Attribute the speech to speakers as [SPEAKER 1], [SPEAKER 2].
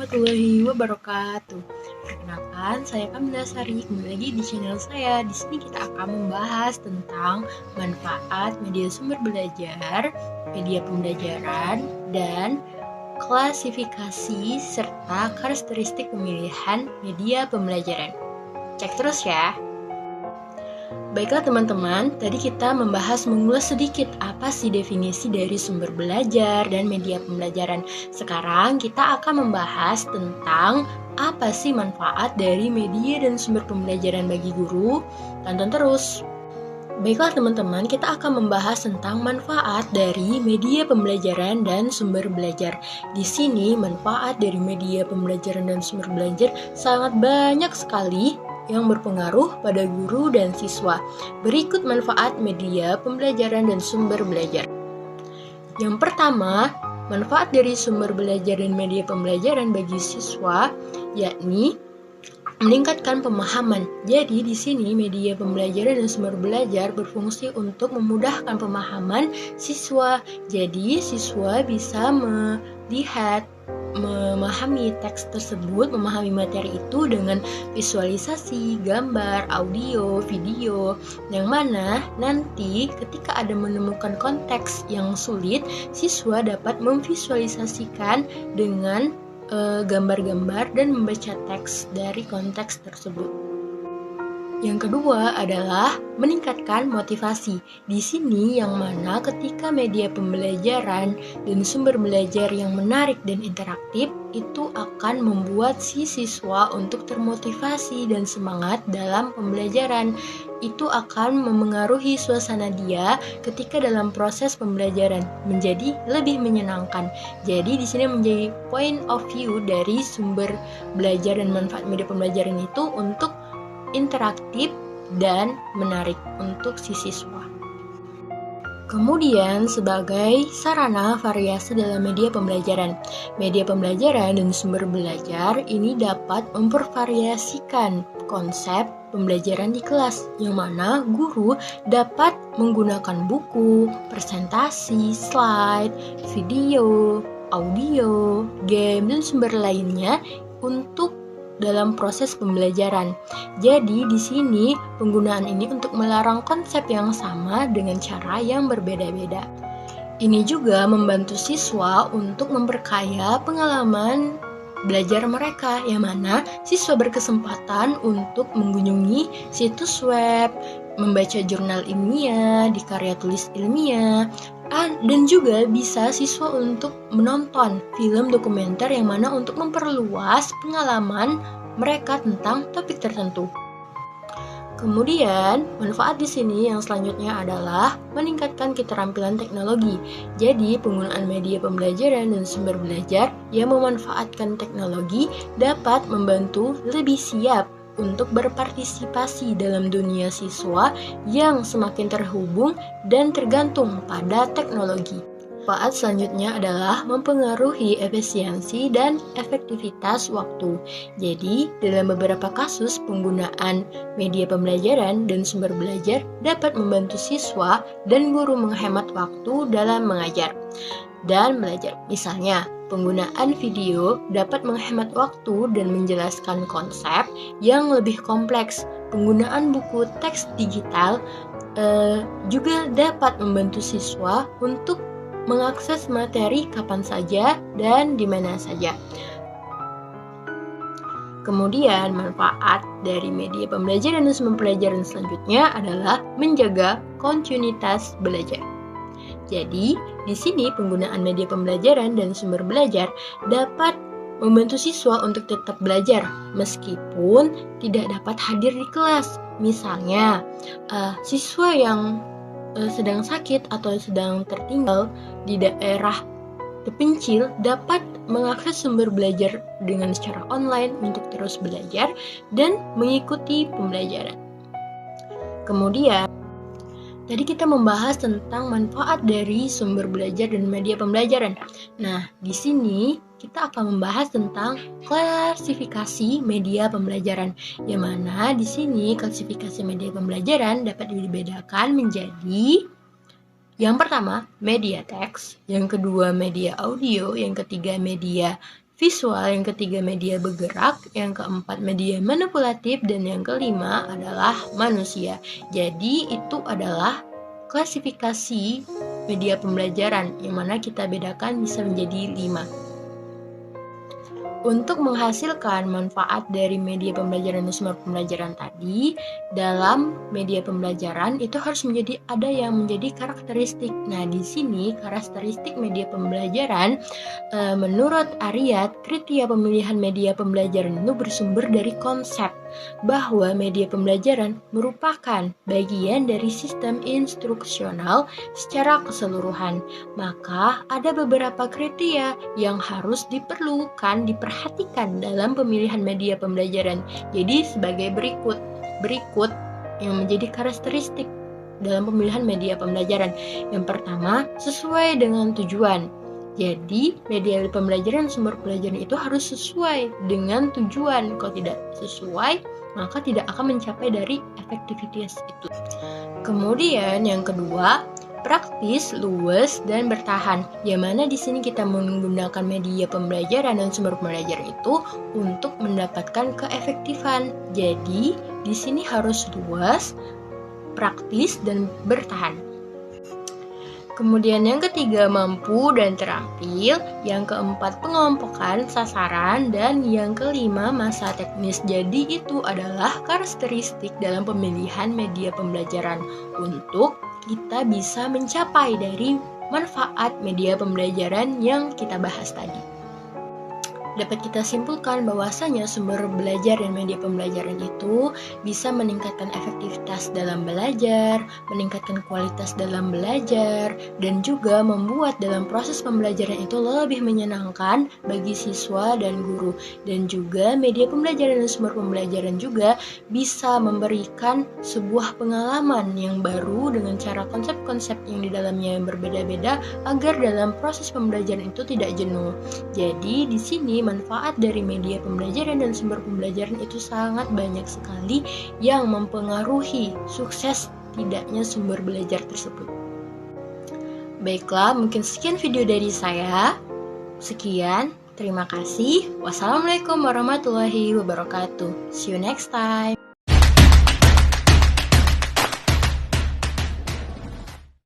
[SPEAKER 1] warahmatullahi wabarakatuh. Perkenalkan, saya Kamila Sari. Kembali lagi di channel saya. Di sini kita akan membahas tentang manfaat media sumber belajar, media pembelajaran, dan klasifikasi serta karakteristik pemilihan media pembelajaran. Cek terus ya. Baiklah teman-teman, tadi kita mengulas sedikit apa sih definisi dari sumber belajar dan media pembelajaran. Sekarang kita akan membahas tentang apa sih manfaat dari media dan sumber pembelajaran bagi guru. Tonton terus. Baiklah teman-teman, kita akan membahas tentang manfaat dari media pembelajaran dan sumber belajar. Di sini manfaat dari media pembelajaran dan sumber belajar sangat banyak sekali yang berpengaruh pada guru dan siswa. Berikut manfaat media pembelajaran dan sumber belajar. Yang pertama, manfaat dari sumber belajar dan media pembelajaran bagi siswa yakni meningkatkan pemahaman. Jadi di sini media pembelajaran dan sumber belajar berfungsi untuk memudahkan pemahaman siswa. Jadi siswa bisa melihat, memahami teks tersebut, memahami materi itu dengan visualisasi, gambar, audio, video, yang mana nanti ketika ada menemukan konteks yang sulit, siswa dapat memvisualisasikan dengan gambar-gambar dan membaca teks dari konteks tersebut. Yang kedua adalah meningkatkan motivasi. Di sini yang mana ketika media pembelajaran dan sumber belajar yang menarik dan interaktif itu akan membuat si siswa untuk termotivasi dan semangat dalam pembelajaran. Itu akan memengaruhi suasana dia ketika dalam proses pembelajaran menjadi lebih menyenangkan. Jadi di sini menjadi point of view dari sumber belajar dan manfaat media pembelajaran itu untuk interaktif dan menarik untuk si siswa. Kemudian sebagai sarana variasi dalam media pembelajaran. Media pembelajaran dan sumber belajar ini dapat mempervariasikan konsep pembelajaran di kelas, yang mana guru dapat menggunakan buku, presentasi, slide, video, audio, game, dan sumber lainnya untuk dalam proses pembelajaran. Jadi di sini penggunaan ini untuk melarang konsep yang sama dengan cara yang berbeda-beda. Ini juga membantu siswa untuk memperkaya pengalaman belajar mereka, yang mana siswa berkesempatan untuk mengunjungi situs web, membaca jurnal ilmiah, di karya tulis ilmiah, dan juga bisa siswa untuk menonton film dokumenter yang mana untuk memperluas pengalaman mereka tentang topik tertentu. Kemudian, manfaat di sini yang selanjutnya adalah meningkatkan keterampilan teknologi. Jadi, penggunaan media pembelajaran dan sumber belajar yang memanfaatkan teknologi dapat membantu lebih siap untuk berpartisipasi dalam dunia siswa yang semakin terhubung dan tergantung pada teknologi. Manfaat selanjutnya adalah mempengaruhi efisiensi dan efektivitas waktu. Jadi, dalam beberapa kasus penggunaan media pembelajaran dan sumber belajar dapat membantu siswa dan guru menghemat waktu dalam mengajar dan belajar. Misalnya, penggunaan video dapat menghemat waktu dan menjelaskan konsep yang lebih kompleks. Penggunaan buku teks digital juga dapat membantu siswa untuk mengakses materi kapan saja dan di mana saja. Kemudian, manfaat dari media pembelajaran dan sumber pelajaran selanjutnya adalah menjaga kontinuitas belajar. Jadi, di sini penggunaan media pembelajaran dan sumber belajar dapat membantu siswa untuk tetap belajar meskipun tidak dapat hadir di kelas. Misalnya, siswa yang sedang sakit atau sedang tertinggal di daerah terpencil dapat mengakses sumber belajar dengan secara online untuk terus belajar dan mengikuti pembelajaran. Kemudian, tadi kita membahas tentang manfaat dari sumber belajar dan media pembelajaran. Nah, di sini kita akan membahas tentang klasifikasi media pembelajaran, yang mana di sini klasifikasi media pembelajaran dapat dibedakan menjadi yang pertama media teks, yang kedua media audio, yang ketiga media visual, yang ketiga media bergerak, yang keempat media manipulatif, dan yang kelima adalah manusia. Jadi itu adalah klasifikasi media pembelajaran yang mana kita bedakan bisa menjadi 5. Untuk menghasilkan manfaat dari media pembelajaran dan sumber pembelajaran tadi, dalam media pembelajaran itu harus ada yang menjadi karakteristik. Nah, di sini karakteristik media pembelajaran menurut Ariyat, kriteria pemilihan media pembelajaran itu bersumber dari konsep bahwa media pembelajaran merupakan bagian dari sistem instruksional secara keseluruhan. Maka ada beberapa kriteria yang harus diperhatikan dalam pemilihan media pembelajaran. Jadi sebagai berikut yang menjadi karakteristik dalam pemilihan media pembelajaran. Yang pertama, sesuai dengan tujuan. Jadi, media pembelajaran sumber pelajaran itu harus sesuai dengan tujuan. Kalau tidak sesuai, maka tidak akan mencapai dari efektivitas itu. Kemudian yang kedua, praktis, luas, dan bertahan. Yang mana di sini kita menggunakan media pembelajaran dan sumber pembelajaran itu untuk mendapatkan keefektifan. Jadi, di sini harus luas, praktis, dan bertahan. Kemudian yang ketiga, mampu dan terampil. Yang keempat, pengelompokan sasaran. Dan yang kelima, masa teknis. Jadi itu adalah karakteristik dalam pemilihan media pembelajaran untuk kita bisa mencapai dari manfaat media pembelajaran yang kita bahas tadi. Dapat kita simpulkan bahwasanya sumber belajar dan media pembelajaran itu bisa meningkatkan efektivitas dalam belajar, meningkatkan kualitas dalam belajar, dan juga membuat dalam proses pembelajaran itu lebih menyenangkan bagi siswa dan guru. Dan juga media pembelajaran dan sumber pembelajaran juga bisa memberikan sebuah pengalaman yang baru dengan cara konsep-konsep yang di dalamnya yang berbeda-beda agar dalam proses pembelajaran itu tidak jenuh. Jadi di sini manfaat dari media pembelajaran dan sumber pembelajaran itu sangat banyak sekali yang mempengaruhi sukses tidaknya sumber belajar tersebut. Baiklah, mungkin sekian video dari saya. Sekian, terima kasih. Wassalamualaikum warahmatullahi wabarakatuh. See you next time.